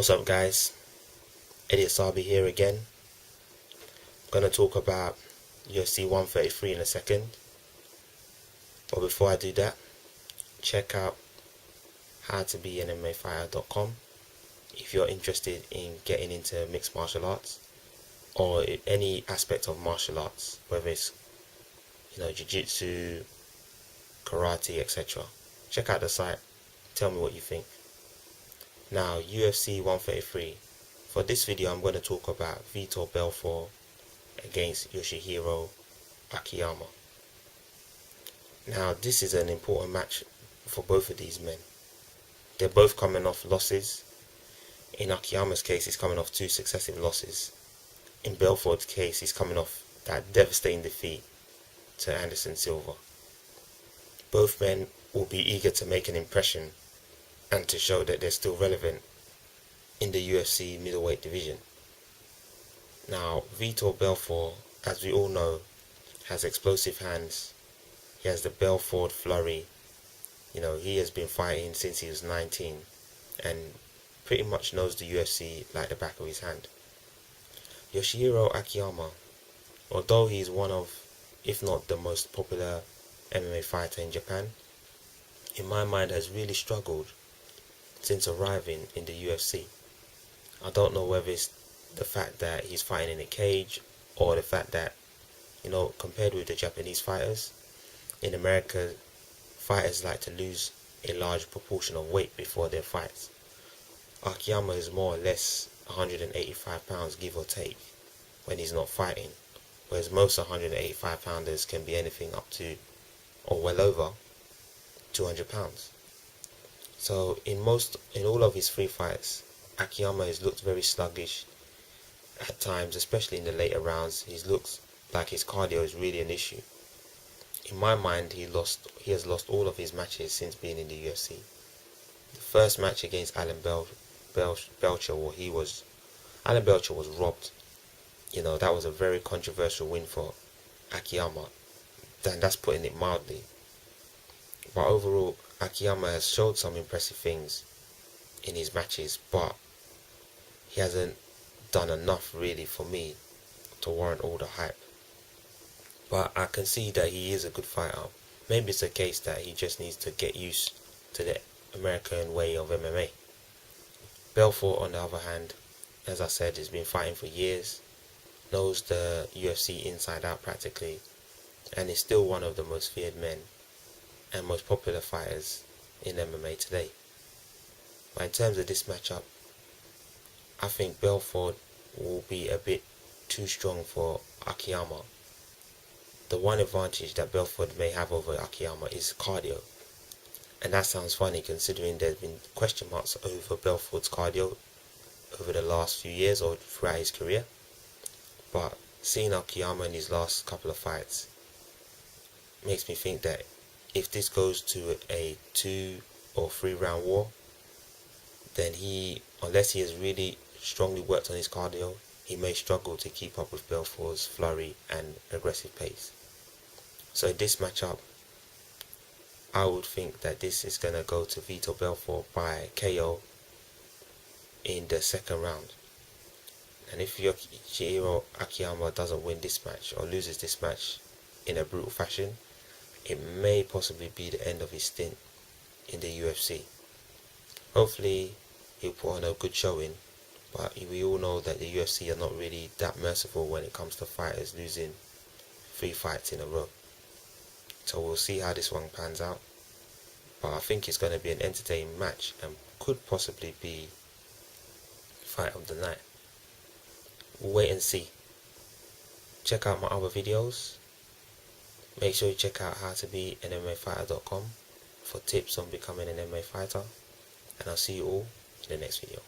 What's up, guys? Eddie Asabi here again. I'm gonna talk about UFC 133 in a second, but before I do that, check out howtobeanMMAfighter.com if you're interested in getting into mixed martial arts or any aspect of martial arts, whether it's jiu-jitsu, karate, etc. Check out the site. Tell me what you think. Now, UFC 133. For this video, I'm going to talk about Vitor Belfort against Yoshihiro Akiyama. Now, this is an important match for both of these men. They're both coming off losses. In Akiyama's case, he's coming off 2 successive losses. In Belfort's case, he's coming off that devastating defeat to Anderson Silva. Both men will be eager to make an impression and to show that they're still relevant in the UFC middleweight division. Now, Vitor Belfort, as we all know, has explosive hands. He has the Belfort flurry. He has been fighting since he was 19 and pretty much knows the UFC like the back of his hand. Yoshihiro Akiyama, although he's one of, if not the most popular MMA fighter in Japan, in my mind has really struggled since arriving in the UFC. I don't know whether it's the fact that he's fighting in a cage or the fact that, compared with the Japanese fighters, in America, fighters like to lose a large proportion of weight before their fights. Akiyama is more or less 185 pounds, give or take, when he's not fighting, whereas most 185 pounders can be anything up to, or well over, 200 pounds. So in all of his 3 fights, Akiyama has looked very sluggish at times, especially in the later rounds. He looks like his cardio is really an issue. In my mind, he has lost all of his matches since being in the UFC. The first match against Alan Belcher, Alan Belcher was robbed. That was a very controversial win for Akiyama. That's putting it mildly. But overall, Akiyama has showed some impressive things in his matches, but he hasn't done enough really for me to warrant all the hype. But I can see that he is a good fighter. Maybe it's a case that he just needs to get used to the American way of MMA. Belfort, on the other hand, as I said, has been fighting for years, knows the UFC inside out practically, and is still one of the most feared men and most popular fighters in MMA today. But in terms of this matchup, I think Belfort will be a bit too strong for Akiyama. The one advantage that Belfort may have over Akiyama is cardio. And that sounds funny considering there's been question marks over Belfort's cardio over the last few years or throughout his career. But seeing Akiyama in his last couple of fights makes me think that if this goes to a 2 or 3 round war, then unless he has really strongly worked on his cardio, he may struggle to keep up with Belfort's flurry and aggressive pace. So in this matchup, I would think that this is going to go to Vitor Belfort by KO in the 2nd round. And if Yoshihiro Akiyama doesn't win this match or loses this match in a brutal fashion, it may possibly be the end of his stint in the UFC. Hopefully he'll put on a good showing, but we all know that the UFC are not really that merciful when it comes to fighters losing 3 fights in a row. So we'll see how this one pans out, but I think it's going to be an entertaining match and could possibly be fight of the night. We'll wait and see. Check out my other videos. Make sure you check out howtobeanMMAfighter.com for tips on becoming an MMA fighter, and I'll see you all in the next video.